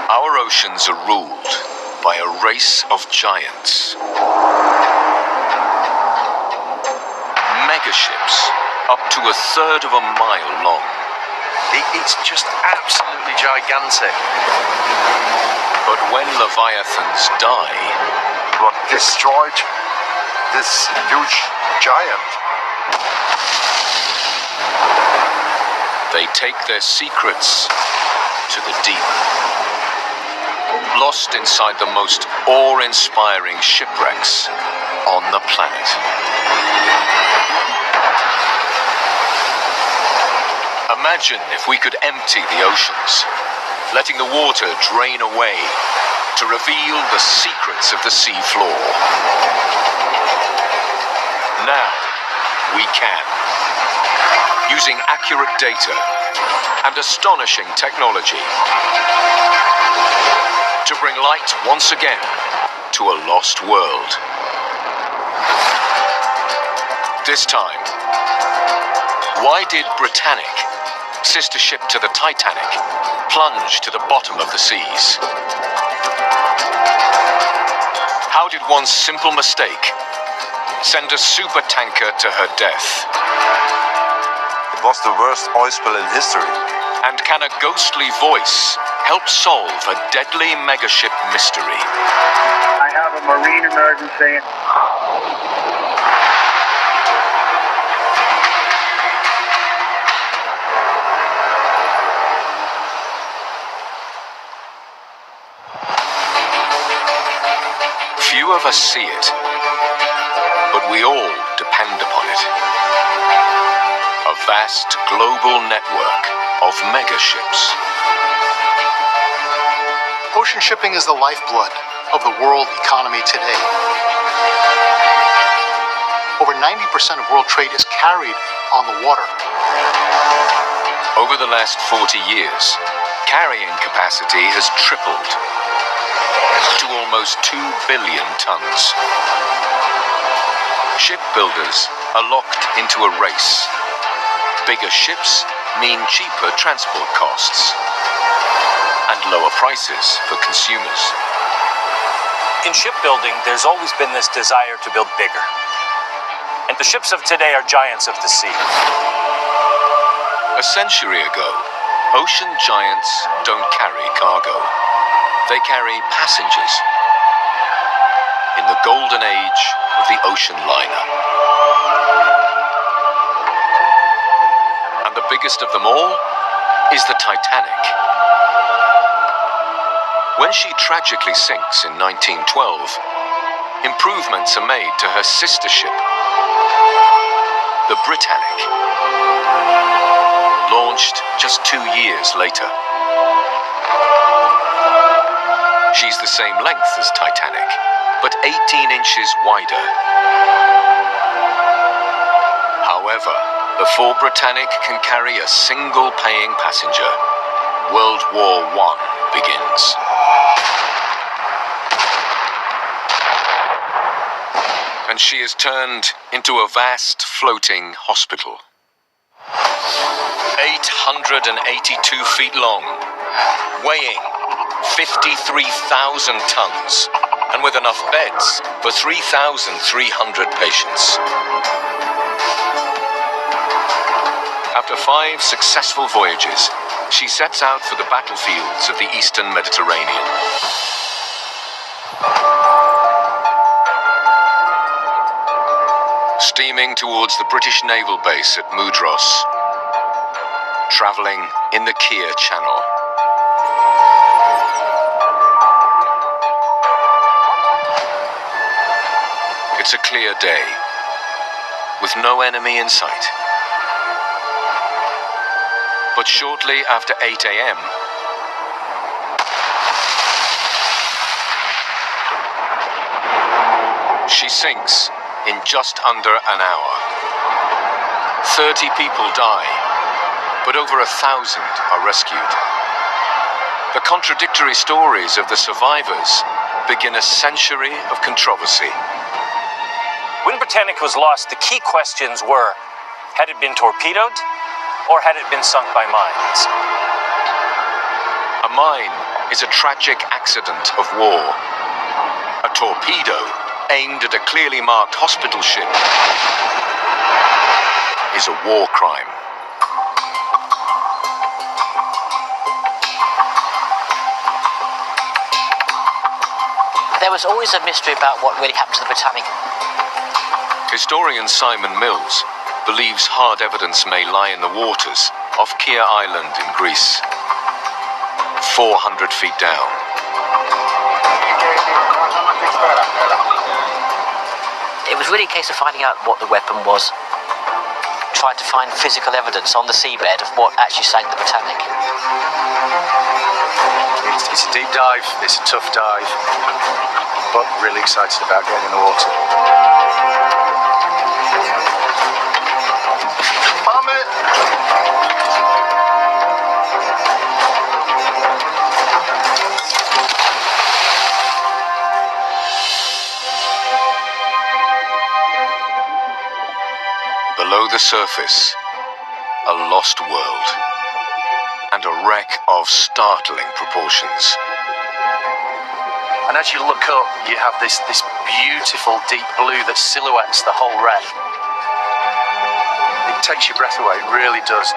Our oceans are ruled by a race of giants. Megaships, up to a third of a mile long. It's just absolutely gigantic. But when Leviathans die... What destroyed this huge giant? They take their secrets to the deep. Lost inside the most awe-inspiring shipwrecks on the planet. Imagine if we could empty the oceans, letting the water drain away to reveal the secrets of the sea floor. Now, we can. Using accurate data and astonishing technology to bring light once again to a lost world. This time, why did Britannic, sister ship to the Titanic, plunge to the bottom of the seas? How did one simple mistake send a supertanker to her death? It was the worst oil spill in history. And can a ghostly voice help solve a deadly megaship mystery? I have a marine emergency. Few of us see it, but we all depend upon it. A vast global network of megaships. Ocean shipping is the lifeblood of the world economy today. Over 90% of world trade is carried on the water. Over the last 40 years, carrying capacity has tripled to almost 2 billion tons. Shipbuilders are locked into a race. Bigger ships mean cheaper transport costs and lower prices for consumers. In shipbuilding, there's always been this desire to build bigger. And the ships of today are giants of the sea. A century ago, ocean giants don't carry cargo. They carry passengers. In the golden age of the ocean liner. And the biggest of them all is the Titanic. When she tragically sinks in 1912, improvements are made to her sister ship, the Britannic, launched just 2 years later. She's the same length as Titanic, but 18 inches wider. However, before Britannic can carry a single paying passenger, World War I begins. And she is turned into a vast floating hospital. 882 feet long, weighing 53,000 tons, and with enough beds for 3,300 patients. After 5 successful voyages, she sets out for the battlefields of the Eastern Mediterranean. Steaming towards the British naval base at Mudros, traveling in the Kier Channel. It's a clear day, with no enemy in sight. But shortly after 8 a.m., she sinks in just under an hour. 30 people die, but over 1,000 are rescued. The contradictory stories of the survivors begin a century of controversy. When Britannic was lost, the key questions were, had it been torpedoed, or had it been sunk by mines? A mine is a tragic accident of war. A torpedo aimed at a clearly marked hospital ship is a war crime. There was always a mystery about what really happened to the Britannic. Historian Simon Mills believes hard evidence may lie in the waters off Kea Island in Greece, 400 feet down. It was really a case of finding out what the weapon was, trying to find physical evidence on the seabed of what actually sank the Britannic. It's a deep dive, it's a tough dive, but really excited about getting in the water. Below the surface, a lost world, and a wreck of startling proportions. And as you look up, you have this beautiful deep blue that silhouettes the whole wreck. It takes your breath away, it really does.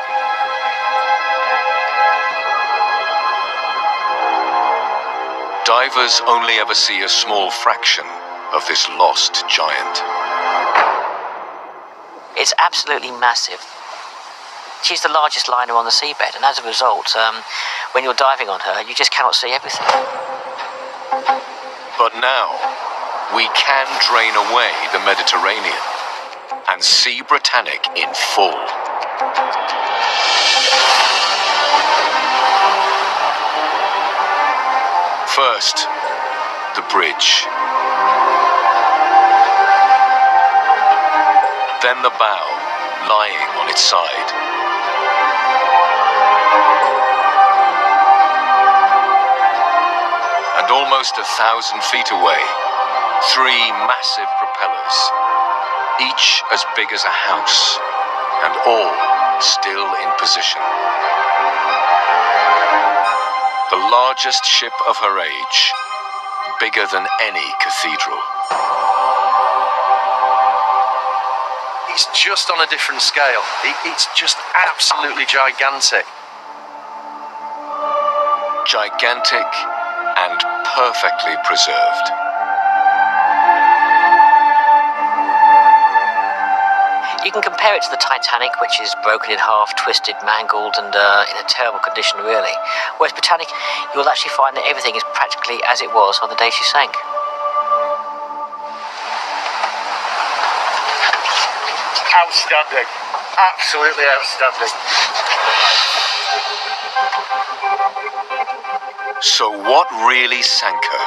Divers only ever see a small fraction of this lost giant. It's absolutely massive. She's the largest liner on the seabed, and as a result, when you're diving on her, you just cannot see everything. But now, we can drain away the Mediterranean and see Britannic in full. First, the bridge. Then the bow, lying on its side. And almost 1,000 feet away, 3 massive propellers, each as big as a house, and all still in position. The largest ship of her age, bigger than any cathedral. It's just on a different scale. It's just absolutely gigantic. Gigantic and perfectly preserved. You can compare it to the Titanic, which is broken in half, twisted, mangled, and in a terrible condition, really. Whereas Britannic, you will actually find that everything is practically as it was on the day she sank. Outstanding. Absolutely outstanding. So what really sank her?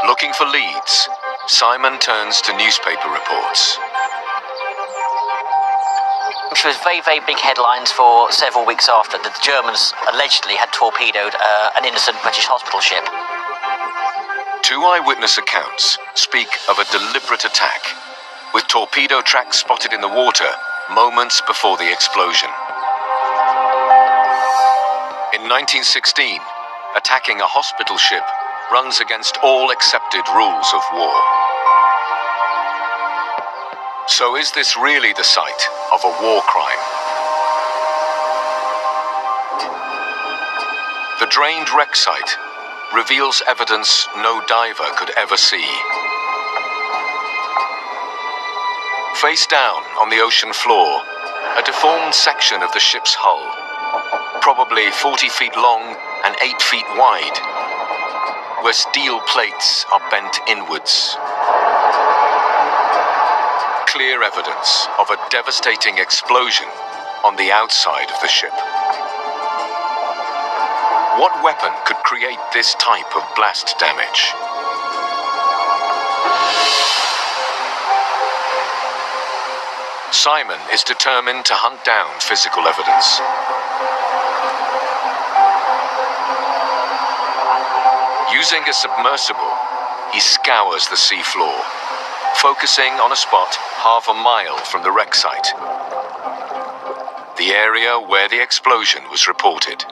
Looking for leads, Simon turns to newspaper reports. Which was very, very big headlines for several weeks after that the Germans allegedly had torpedoed an innocent British hospital ship. 2 eyewitness accounts speak of a deliberate attack, with torpedo tracks spotted in the water moments before the explosion. In 1916, attacking a hospital ship runs against all accepted rules of war. So is this really the site of a war crime? The drained wreck site reveals evidence no diver could ever see. Face down on the ocean floor, a deformed section of the ship's hull, probably 40 feet long and 8 feet wide, where steel plates are bent inwards. Clear evidence of a devastating explosion on the outside of the ship. What weapon could create this type of blast damage? Simon is determined to hunt down physical evidence. Using a submersible, he scours the seafloor, focusing on a spot half a mile from the wreck site. the area where the explosion was reported.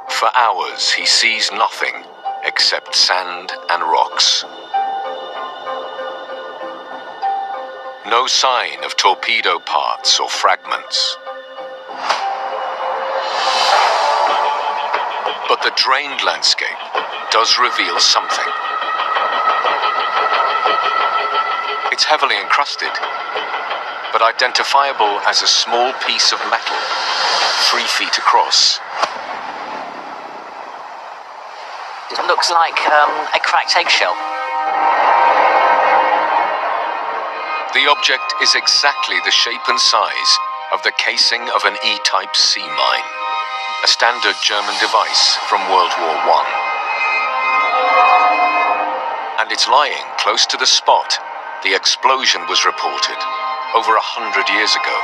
For hours, he sees nothing except sand and rocks. No sign of torpedo parts or fragments. But the drained landscape does reveal something. It's heavily encrusted, but identifiable as a small piece of metal, 3 feet across. It looks like a cracked eggshell. The object is exactly the shape and size of the casing of an E-type sea mine, a standard German device from World War I. And it's lying close to the spot the explosion was reported over 100 years ago.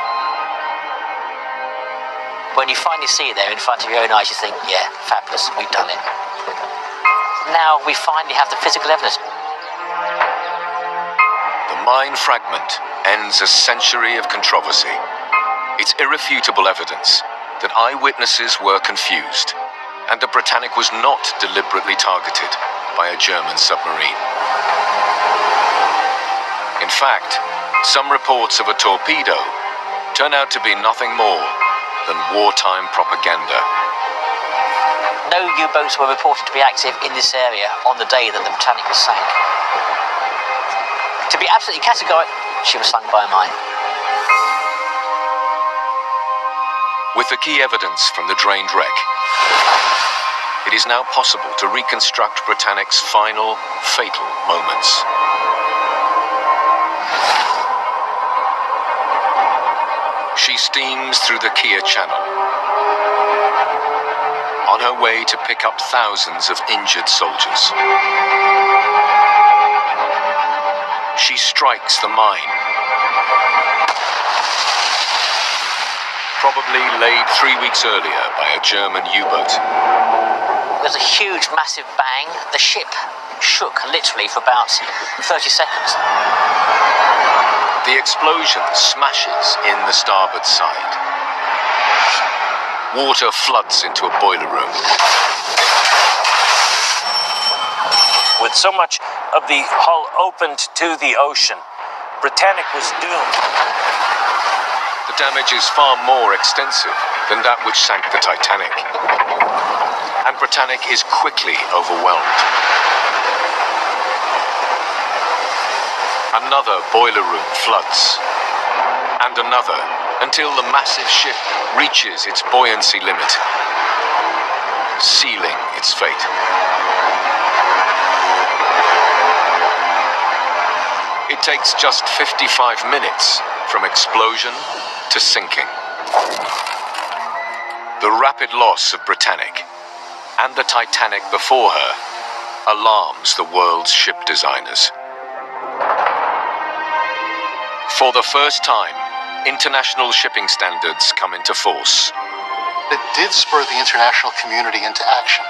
When you finally see it there in front of your own eyes, you think, yeah, fabulous, we've done it. Now we finally have the physical evidence. The mine fragment ends a century of controversy. It's irrefutable evidence that eyewitnesses were confused, and the Britannic was not deliberately targeted by a German submarine. In fact, some reports of a torpedo turn out to be nothing more than wartime propaganda. No U-boats were reported to be active in this area on the day that the Britannic was sank. To be absolutely categoric, she was sunk by a mine. With the key evidence from the drained wreck, it is now possible to reconstruct Britannic's final, fatal moments. She steams through the Kiel Channel, on her way to pick up thousands of injured soldiers. She strikes the mine, probably laid 3 weeks earlier by a German U-boat. There was a huge, massive bang. The ship shook literally for about 30 seconds. The explosion smashes in the starboard side. Water floods into a boiler room. With so much of the hull opened to the ocean, Britannic was doomed. The damage is far more extensive than that which sank the Titanic. And Britannic is quickly overwhelmed. Another boiler room floods, and another, until the massive ship reaches its buoyancy limit, sealing its fate. It takes just 55 minutes from explosion to sinking. The rapid loss of Britannic and the Titanic before her alarms the world's ship designers. For the first time, international shipping standards come into force. It did spur the international community into action.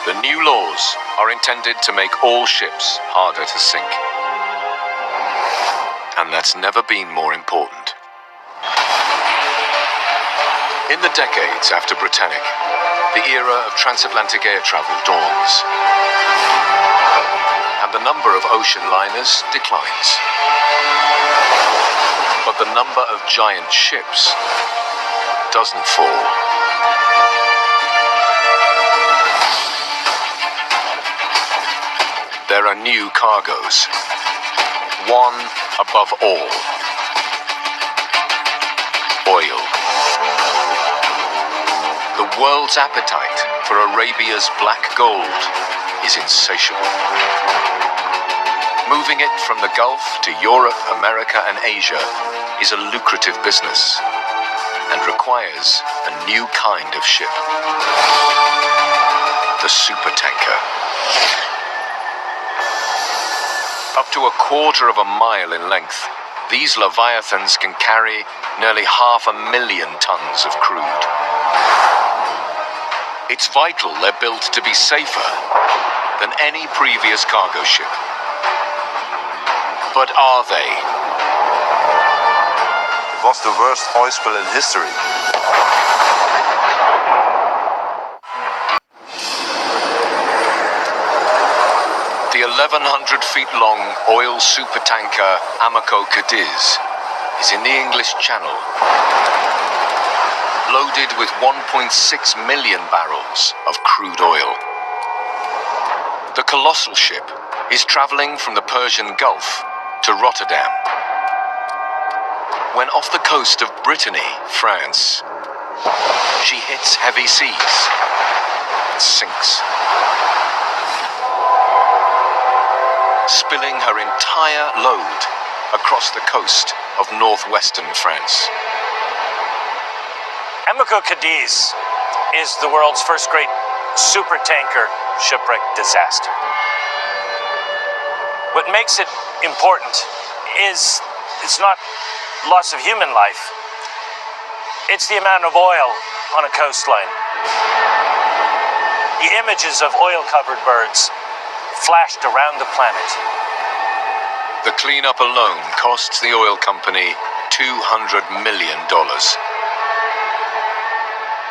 The new laws are intended to make all ships harder to sink. And that's never been more important. In the decades after Britannic, the era of transatlantic air travel dawns, and the number of ocean liners declines. But the number of giant ships doesn't fall. There are new cargoes, one above all: oil. The world's appetite for Arabia's black gold is insatiable. Moving it from the Gulf to Europe, America, and Asia is a lucrative business and requires a new kind of ship: the supertanker. Up to a quarter of a mile in length, these leviathans can carry nearly 500,000 tons of crude. It's vital they're built to be safer than any previous cargo ship. But are they? It was the worst oil spill in history. The 1,100 feet long oil supertanker Amoco Cadiz is in the English Channel, loaded with 1.6 million barrels of crude oil. The colossal ship is traveling from the Persian Gulf to Rotterdam. When off the coast of Britannic, France, she hits heavy seas and sinks, spilling her entire load across the coast of northwestern France. Amoco Cadiz is the world's first great supertanker shipwreck disaster. What makes it important is it's not loss of human life, it's the amount of oil on a coastline. The images of oil-covered birds flashed around the planet. The cleanup alone costs the oil company $200 million.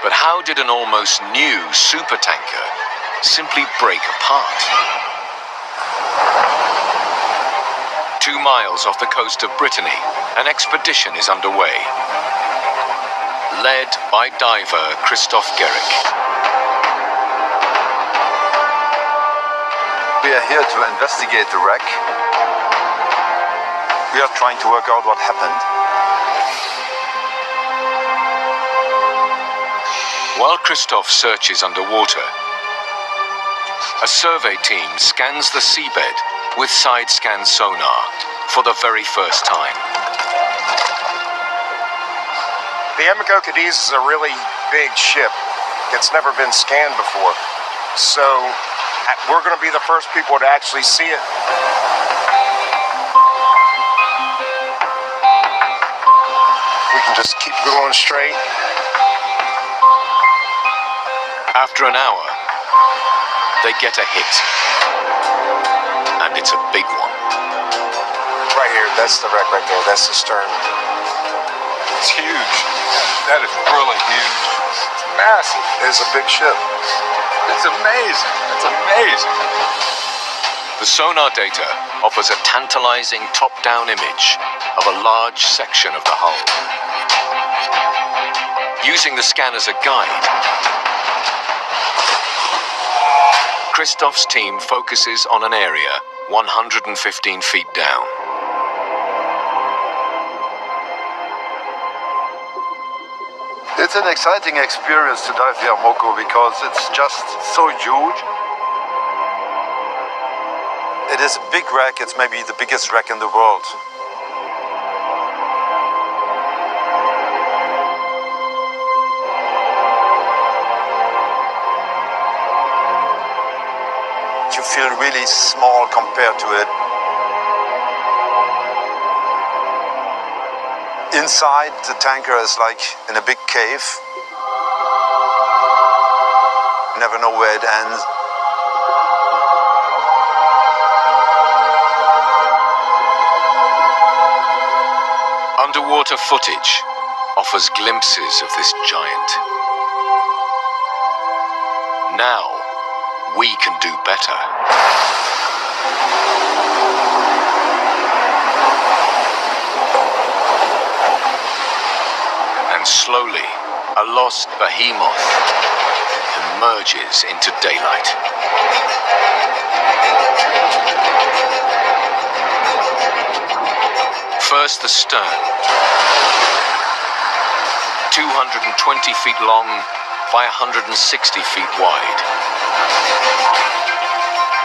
But how did an almost new supertanker simply break apart? 2 miles off the coast of Brittany, an expedition is underway, led by diver Christoph Gerrick. We are here to investigate the wreck. We are trying to work out what happened. While Christoph searches underwater, a survey team scans the seabed with side-scan sonar for the very first time. The Amoco Cadiz is a really big ship. It's never been scanned before. So we're going to be the first people to actually see it. We can just keep going straight. After an hour, they get a hit. And it's a big one. Right here, that's the wreck right there. That's the stern. It's huge. That is really huge. It's massive. It's a big ship. It's amazing. It's amazing. The sonar data offers a tantalizing top-down image of a large section of the hull. Using the scan as a guide, Christoph's team focuses on an area 115 feet down. It's an exciting experience to dive the Amoco because it's just so huge. It is a big wreck. It's maybe the biggest wreck in the world. You feel really small compared to it. Inside, the tanker is like in a big cave. You never know where it ends. Underwater footage offers glimpses of this giant. Now, we can do better. And slowly, a lost behemoth emerges into daylight. First, the stern, 220 feet long by 160 feet wide.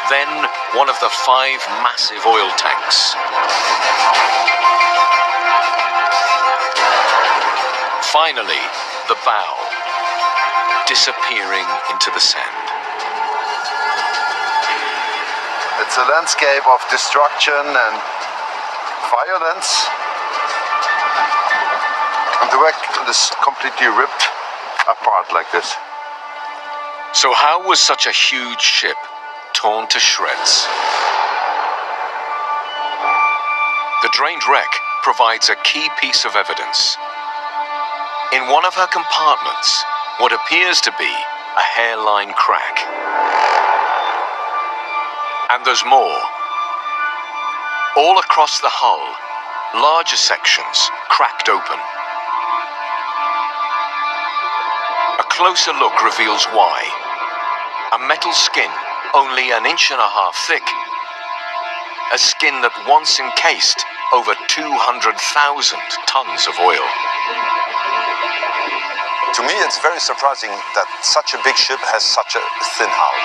Then, one of the 5 massive oil tanks. Finally, the bow, disappearing into the sand. It's a landscape of destruction and violence. And the wreck is completely ripped apart like this. So how was such a huge ship torn to shreds. The drained wreck provides a key piece of evidence. In one of her compartments, what appears to be a hairline crack. And there's more. All across the hull, larger sections cracked open. A closer look reveals why. A metal skin, only 1.5 inches thick. A skin that once encased over 200,000 tons of oil. To me, it's very surprising that such a big ship has such a thin hull.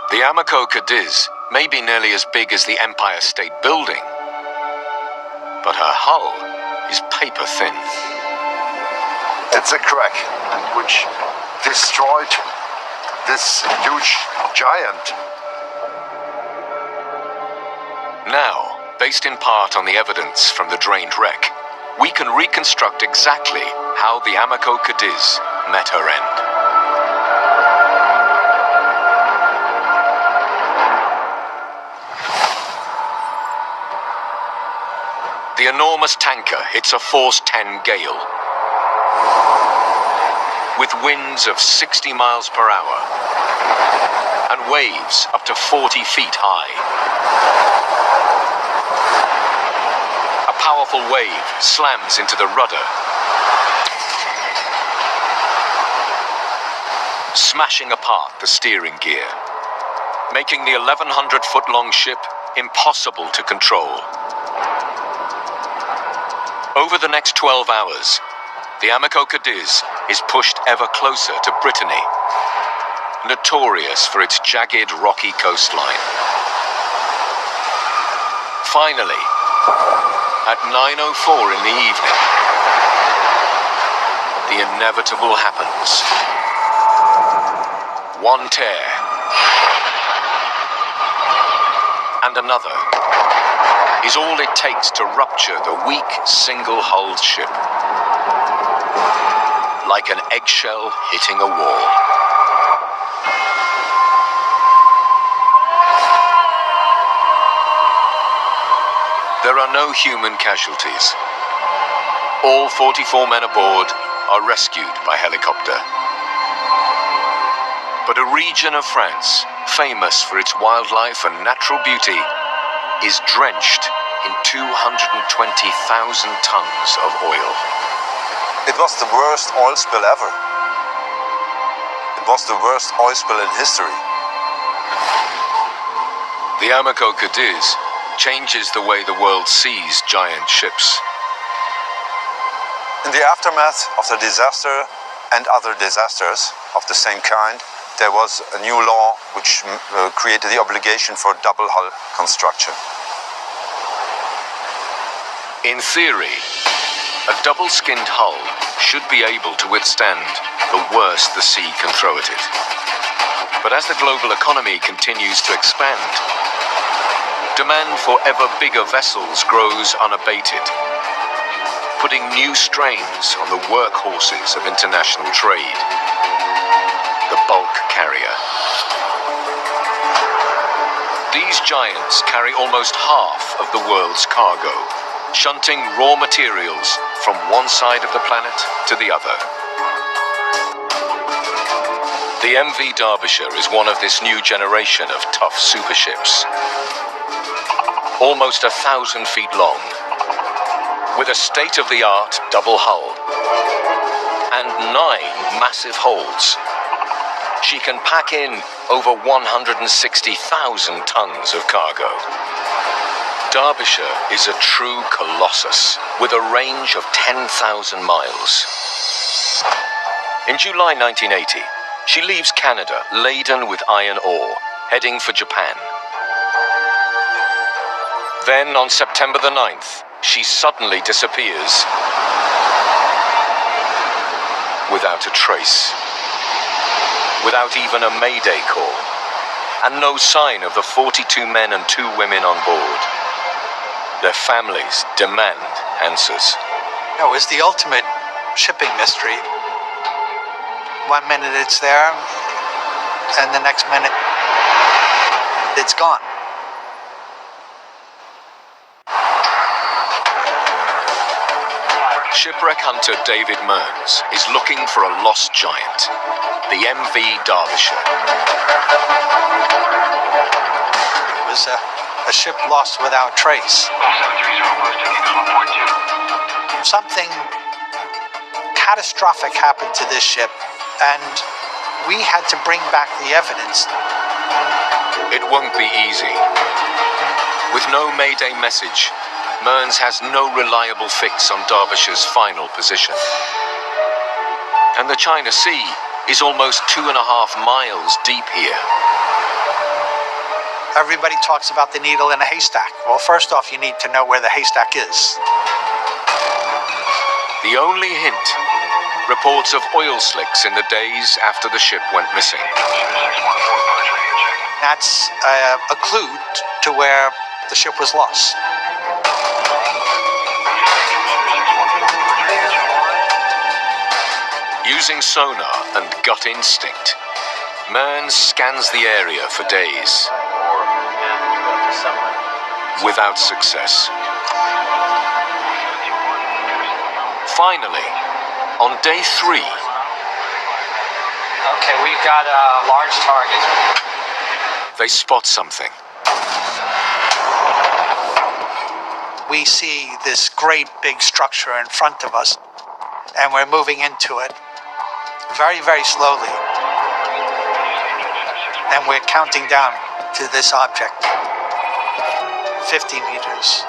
The Amoco Cadiz may be nearly as big as the Empire State Building, but her hull is paper thin. It's a crack which destroyed this huge giant. Now, based in part on the evidence from the drained wreck, we can reconstruct exactly how the Amoco Cadiz met her end. The enormous tanker hits a force 10 gale, with winds of 60 miles per hour and waves up to 40 feet high. A powerful wave slams into the rudder, smashing apart the steering gear, making the 1,100-foot-long ship impossible to control. Over the next 12 hours, the Amoco Cadiz is pushed ever closer to Brittany, notorious for its jagged, rocky coastline. Finally, at 9:04 in the evening, the inevitable happens. One tear, and another, is all it takes to rupture the weak, single-hulled ship. Like an eggshell hitting a wall. There are no human casualties. All 44 men aboard are rescued by helicopter. But a region of France, famous for its wildlife and natural beauty, is drenched in 220,000 tons of oil. It was the worst oil spill ever. It was the worst oil spill in history. The Amoco Cadiz changes the way the world sees giant ships. In the aftermath of the disaster and other disasters of the same kind, there was a new law which created the obligation for double hull construction. In theory, a double-skinned hull should be able to withstand the worst the sea can throw at it. But as the global economy continues to expand, demand for ever bigger vessels grows unabated, putting new strains on the workhorses of international trade, the bulk carrier. These giants carry almost half of the world's cargo, shunting raw materials from one side of the planet to the other. The MV Derbyshire is one of this new generation of tough superships. Almost 1,000 feet long, with a state-of-the-art double hull and 9 massive holds. She can pack in over 160,000 tons of cargo. Derbyshire is a true colossus with a range of 10,000 miles. In July 1980, she leaves Canada laden with iron ore, heading for Japan. Then on September the 9th, she suddenly disappears without a trace, without even a mayday call, and no sign of the 42 men and 2 women on board. Their families demand answers. It was the ultimate shipping mystery. One minute it's there, and the next minute, it's gone. Shipwreck hunter David Mearns is looking for a lost giant, the MV Derbyshire. It was a ship lost without trace. Something catastrophic happened to this ship, and we had to bring back the evidence. It won't be easy. With no Mayday message, Mearns has no reliable fix on Derbyshire's final position. And the China Sea is almost 2.5 miles deep here. Everybody talks about the needle in a haystack. Well, first off, you need to know where the haystack is. The only hint, reports of oil slicks in the days after the ship went missing. That's a clue to where the ship was lost. Using sonar and gut instinct, Mearns scans the area for days. Without success. Finally, on day 3. Okay, we've got a large target. They spot something. We see this great big structure in front of us, and we're moving into it very, very slowly. And we're counting down to this object. 50 meters,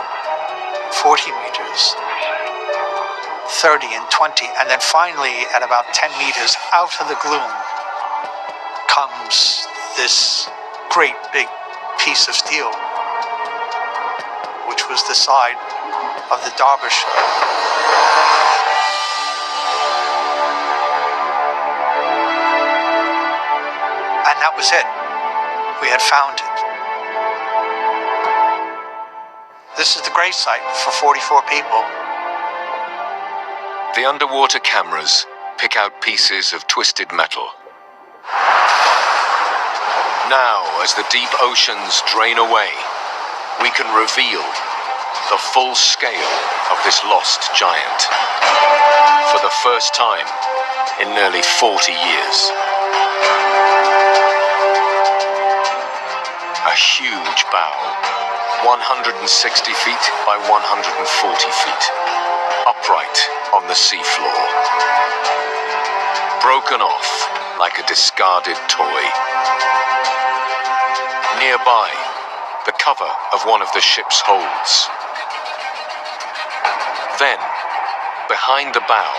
40 meters, 30 and 20, and then finally at about 10 meters out of the gloom comes this great big piece of steel, which was the side of the Derbyshire. And that was it. We had found it. This is the grave site for 44 people. The underwater cameras pick out pieces of twisted metal. Now, as the deep oceans drain away, we can reveal the full scale of this lost giant. For the first time in nearly 40 years. A huge bow, 160 feet by 140 feet, upright on the seafloor. Broken off like a discarded toy. Nearby, the cover of one of the ship's holds. Then, behind the bow,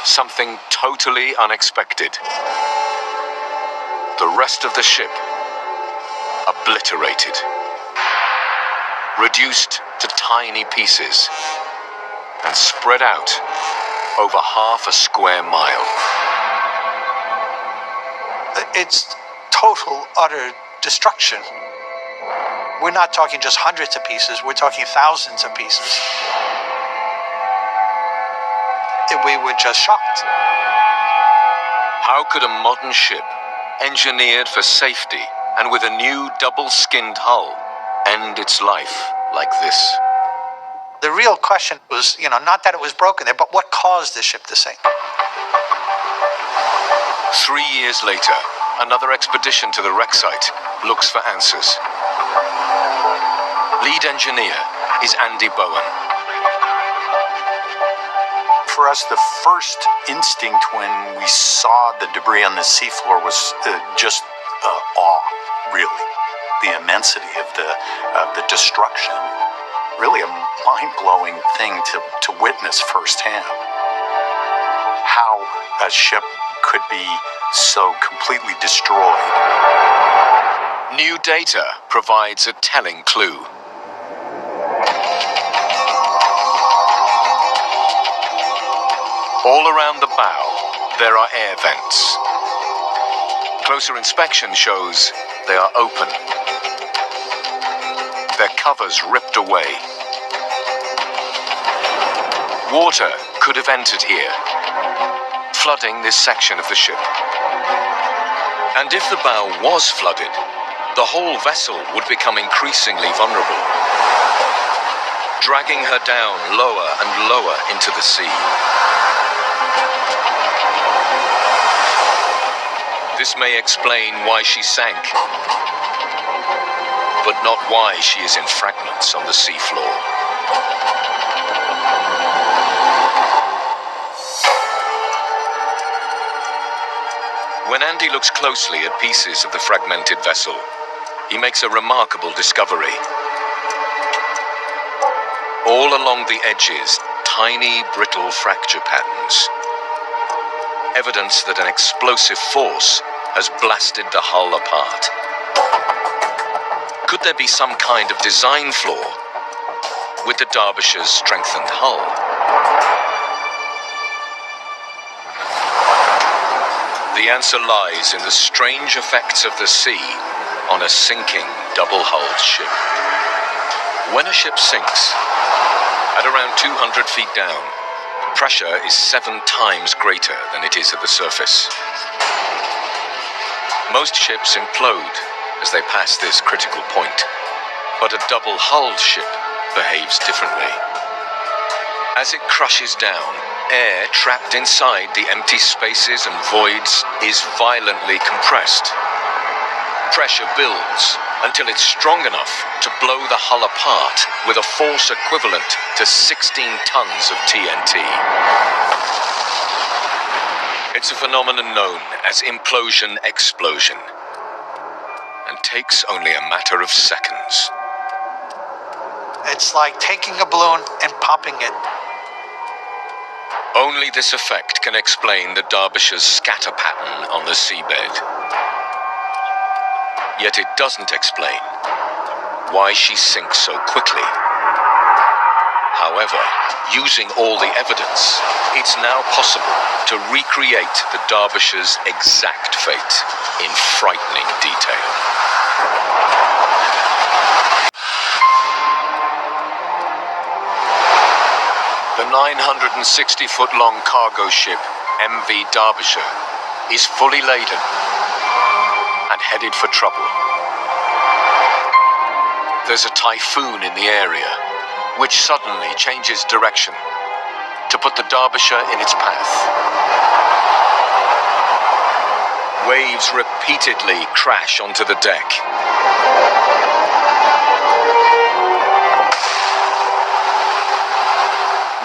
something totally unexpected. The rest of the ship obliterated, reduced to tiny pieces, and spread out over half a square mile. It's total, utter destruction. We're not talking just hundreds of pieces, we're talking thousands of pieces. We were just shocked. How could a modern ship, engineered for safety and with a new double-skinned hull, end its life like this? The real question was, not that it was broken there, but what caused the ship to sink? 3 years later, another expedition to the wreck site looks for answers. Lead engineer is Andy Bowen. For us, the first instinct when we saw the debris on the seafloor was just awe, really. The immensity of the destruction. Really a mind-blowing thing to witness firsthand. How a ship could be so completely destroyed. New data provides a telling clue. All around the bow, there are air vents. Closer inspection shows they are open. Their covers ripped away. Water could have entered here, flooding this section of the ship. And if the bow was flooded, the whole vessel would become increasingly vulnerable, dragging her down lower and lower into the sea. This may explain why she sank, but not why she is in fragments on the seafloor. When Andy looks closely at pieces of the fragmented vessel, he makes a remarkable discovery. All along the edges, tiny, brittle fracture patterns. Evidence that an explosive force has blasted the hull apart. Could there be some kind of design flaw with the Derbyshire's strengthened hull? The answer lies in the strange effects of the sea on a sinking double-hulled ship. When a ship sinks, at around 200 feet down, pressure is 7 times greater than it is at the surface. Most ships implode as they pass this critical point, but a double-hulled ship behaves differently. As it crushes down, air trapped inside the empty spaces and voids is violently compressed. Pressure builds until it's strong enough to blow the hull apart with a force equivalent to 16 tons of TNT. It's a phenomenon known as implosion-explosion, and takes only a matter of seconds. It's like taking a balloon and popping it. Only this effect can explain the Derbyshire's scatter pattern on the seabed. Yet it doesn't explain why she sinks so quickly. However, using all the evidence, it's now possible to recreate the Derbyshire's exact fate in frightening detail. The 960-foot-long cargo ship MV Derbyshire is fully laden and headed for trouble. There's a typhoon in the area, which suddenly changes direction to put the Derbyshire in its path. Waves repeatedly crash onto the deck.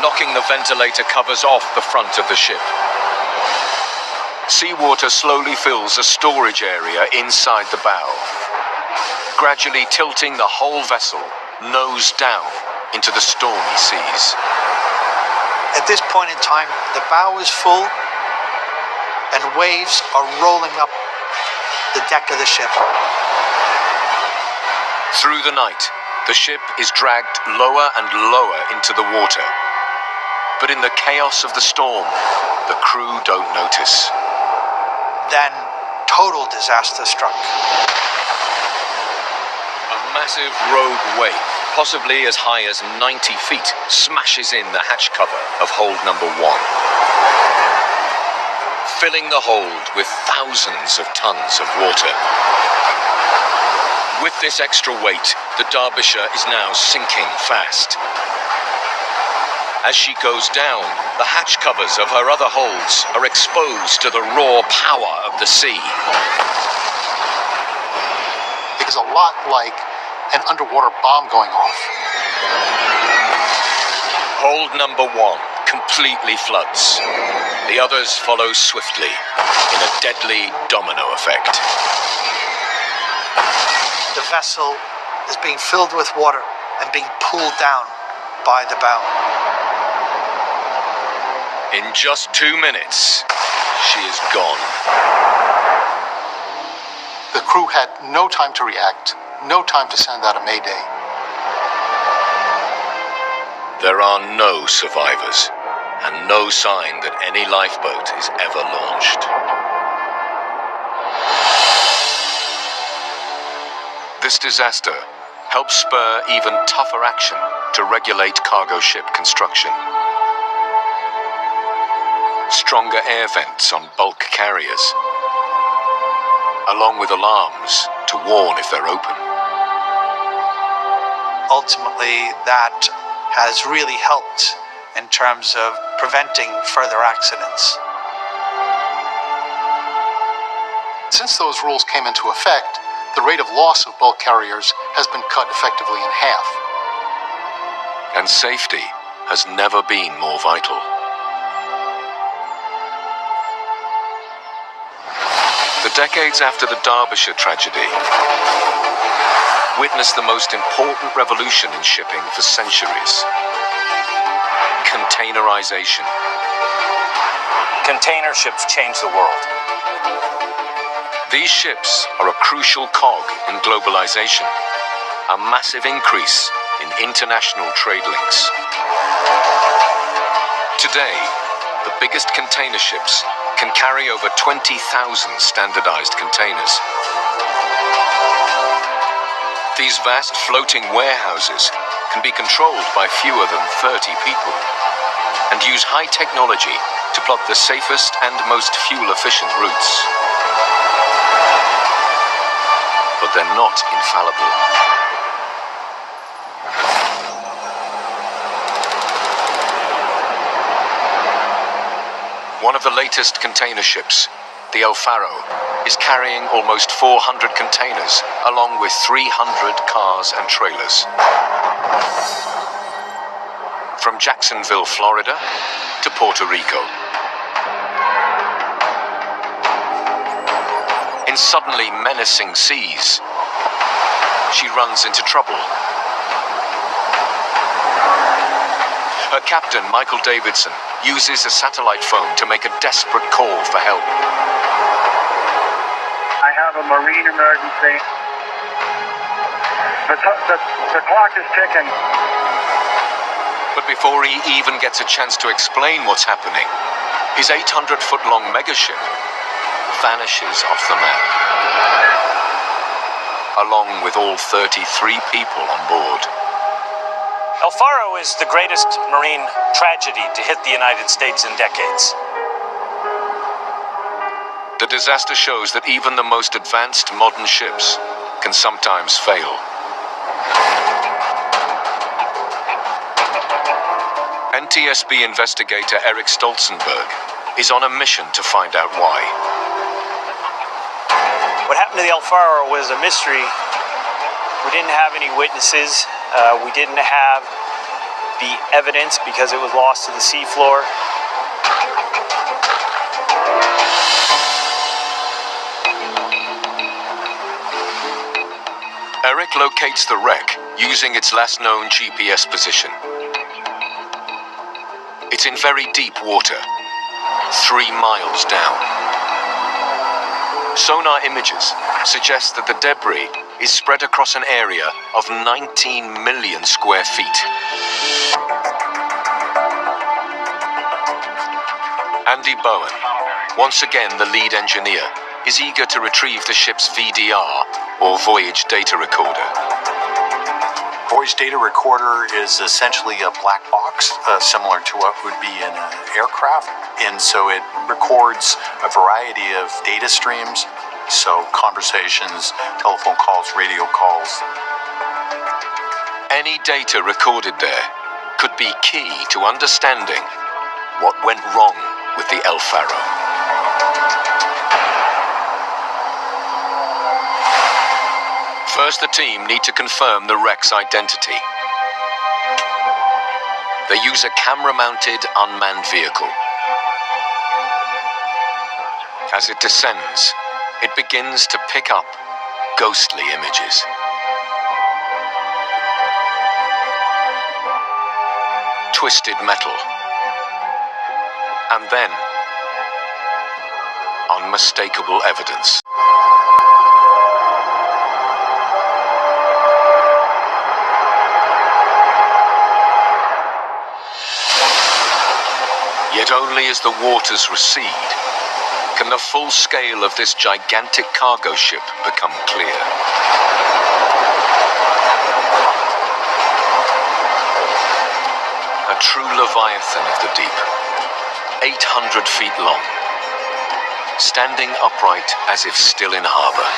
Knocking the ventilator covers off the front of the ship. Seawater slowly fills a storage area inside the bow, gradually tilting the whole vessel nose down into the stormy seas. At this point in time, the bow is full and waves are rolling up the deck of the ship. Through the night, the ship is dragged lower and lower into the water. But in the chaos of the storm, the crew don't notice. Then, total disaster struck. A massive rogue wave, possibly as high as 90 feet, smashes in the hatch cover of hold number 1, filling the hold with thousands of tons of water. With this extra weight, the Derbyshire is now sinking fast. As she goes down, the hatch covers of her other holds are exposed to the raw power of the sea. It is a lot like an underwater bomb going off. Hold number 1 completely floods. The others follow swiftly in a deadly domino effect. The vessel is being filled with water and being pulled down by the bow. In just 2 minutes, she is gone. The crew had no time to react, no time to send out a mayday. There are no survivors, and no sign that any lifeboat is ever launched. This disaster helps spur even tougher action to regulate cargo ship construction. Stronger air vents on bulk carriers, along with alarms to warn if they're open. Ultimately, that has really helped in terms of preventing further accidents. Since those rules came into effect, the rate of loss of bulk carriers has been cut effectively in half. And safety has never been more vital. The decades after the Derbyshire tragedy witnessed the most important revolution in shipping for centuries: containerization. Container ships changed the world. These ships are a crucial cog in globalization, a massive increase in international trade links. Today, the biggest container ships can carry over 20,000 standardized containers. These vast floating warehouses can be controlled by fewer than 30 people and use high technology to plot the safest and most fuel-efficient routes. But they're not infallible. One of the latest container ships, the Faro, is carrying almost 400 containers, along with 300 cars and trailers. From Jacksonville, Florida, to Puerto Rico. In suddenly menacing seas, she runs into trouble. Her captain, Michael Davidson, uses a satellite phone to make a desperate call for help. I have a marine emergency. The clock is ticking. But before he even gets a chance to explain what's happening, his 800-foot-long megaship vanishes off the map, along with all 33 people on board. El Faro is the greatest marine tragedy to hit the United States in decades. The disaster shows that even the most advanced modern ships can sometimes fail. NTSB investigator Eric Stolzenberg is on a mission to find out why. What happened to the El Faro was a mystery. We didn't have any witnesses. We didn't have the evidence because it was lost to the seafloor. Eric locates the wreck using its last known GPS position. It's in very deep water, 3 miles down. Sonar images suggest that the debris is spread across an area of 19 million square feet. Andy Bowen, once again the lead engineer, is eager to retrieve the ship's VDR, or Voyage Data Recorder. Voyage Data Recorder is essentially a black box, similar to what would be in an aircraft. And so it records a variety of data streams, so conversations, telephone calls, radio calls. Any data recorded there could be key to understanding what went wrong with the El Faro. First, the team need to confirm the wreck's identity. They use a camera-mounted unmanned vehicle. As it descends, it begins to pick up ghostly images. Twisted metal. And then, unmistakable evidence. Yet only as the waters recede can the full scale of this gigantic cargo ship become clear. A true leviathan of the deep, 800 feet long, standing upright as if still in harbor.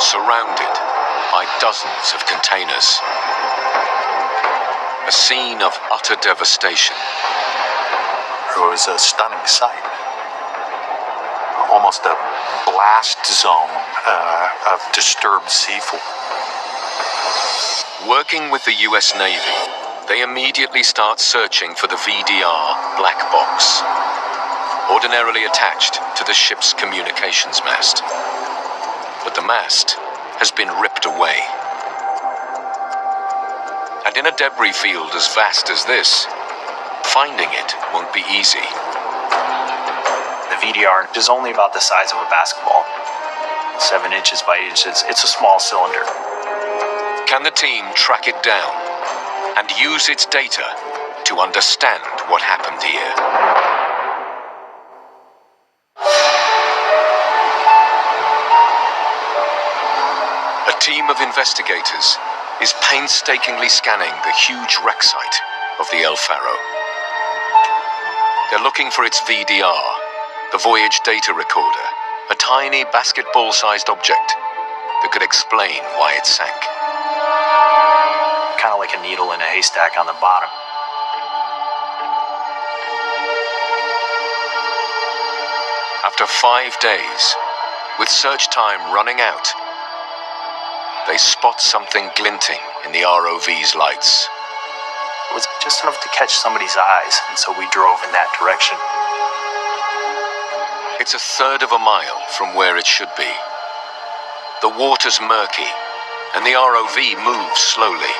Surrounded by dozens of containers. A scene of utter devastation. It was a stunning sight. Almost a blast zone of disturbed seafloor. Working with the US Navy, they immediately start searching for the VDR black box, ordinarily attached to the ship's communications mast. But the mast has been ripped away. And in a debris field as vast as this, finding it won't be easy. The VDR is only about the size of a basketball, 7 inches by 8 inches. It's a small cylinder. Can the team track it down and use its data to understand what happened here? A team of investigators is painstakingly scanning the huge wreck site of the El Faro. They're looking for its VDR, the voyage data recorder, a tiny basketball-sized object that could explain why it sank. Kind of like a needle in a haystack on the bottom. After 5 days, with search time running out, they spot something glinting in the ROV's lights. It was just enough to catch somebody's eyes, and so we drove in that direction. It's a third of a mile from where it should be. The water's murky, and the ROV moves slowly.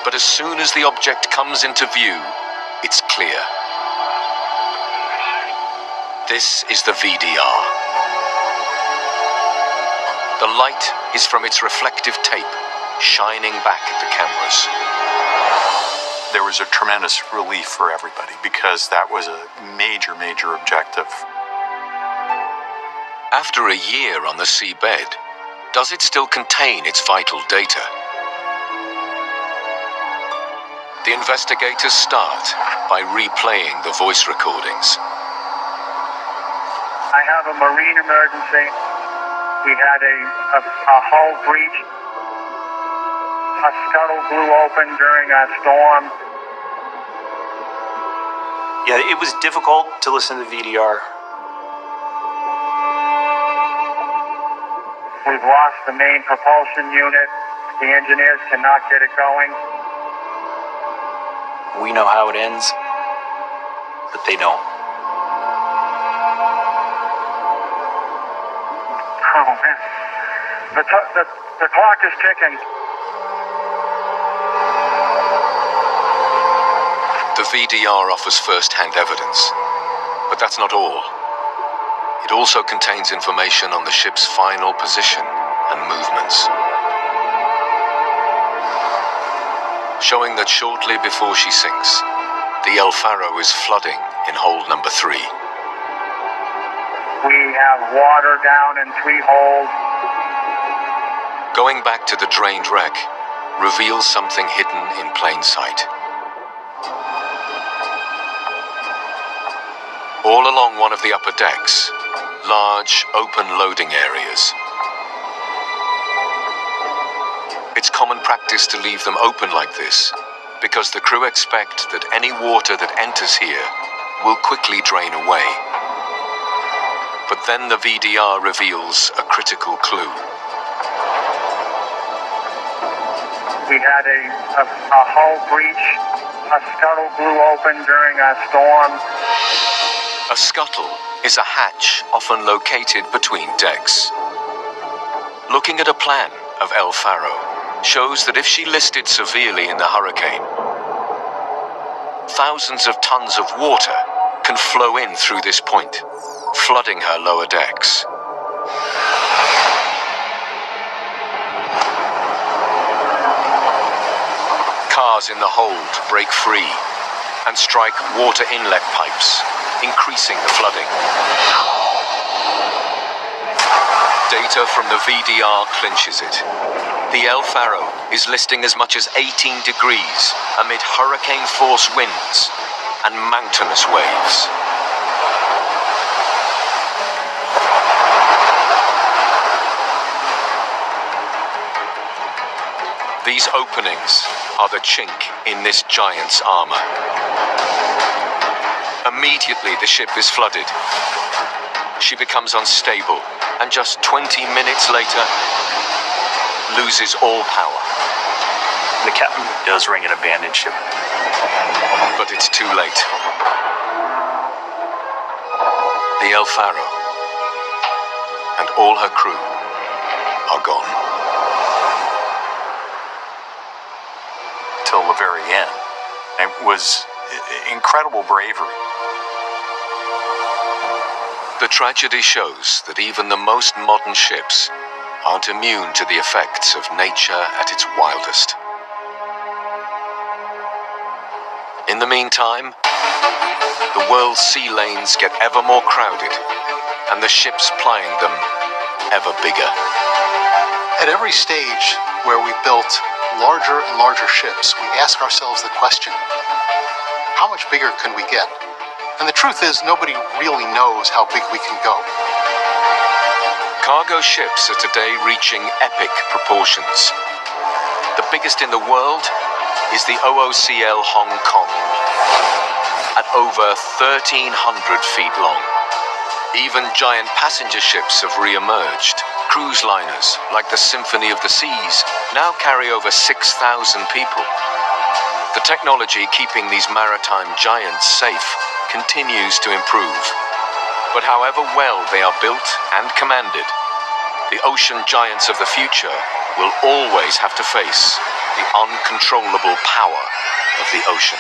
But as soon as the object comes into view, it's clear. This is the VDR. The light is from its reflective tape, shining back at the cameras. There was a tremendous relief for everybody because that was a major, major objective. After a year on the seabed, does it still contain its vital data? The investigators start by replaying the voice recordings. I have a marine emergency. We had a hull breach. A scuttle blew open during a storm. Yeah, it was difficult to listen to the VDR. We've lost the main propulsion unit. The engineers cannot get it going. We know how it ends, but they don't. Oh, man. The clock is ticking. The VDR offers first-hand evidence, but that's not all. It also contains information on the ship's final position and movements, showing that shortly before she sinks, the El Faro is flooding in hold number 3. We have water down in 3 holes. Going back to the drained wreck reveals something hidden in plain sight. All along one of the upper decks, large, open loading areas. It's common practice to leave them open like this, because the crew expect that any water that enters here will quickly drain away. But then the VDR reveals a critical clue. We had a hull breach. A scuttle blew open during a storm. A scuttle is a hatch often located between decks. Looking at a plan of El Faro shows that if she listed severely in the hurricane, thousands of tons of water can flow in through this point, flooding her lower decks. Cars in the hold break free and strike water inlet pipes, increasing the flooding. Data from the VDR clinches it. The El Faro is listing as much as 18 degrees amid hurricane-force winds and mountainous waves. These openings are the chink in this giant's armor. Immediately the ship is flooded. She becomes unstable and just 20 minutes later loses all power. The captain does ring an abandoned ship. But it's too late. The El Faro and all her crew are gone. Till the very end. It was incredible bravery. The tragedy shows that even the most modern ships aren't immune to the effects of nature at its wildest. In the meantime, the world's sea lanes get ever more crowded and the ships plying them ever bigger. At every stage where we built larger and larger ships, we ask ourselves the question, how much bigger can we get? And the truth is, nobody really knows how big we can go. Cargo ships are today reaching epic proportions. The biggest in the world is the OOCL Hong Kong, at over 1,300 feet long. Even giant passenger ships have re-emerged. Cruise liners, like the Symphony of the Seas, now carry over 6,000 people. The technology keeping these maritime giants safe continues to improve. But however well they are built and commanded, the ocean giants of the future will always have to face the uncontrollable power of the ocean.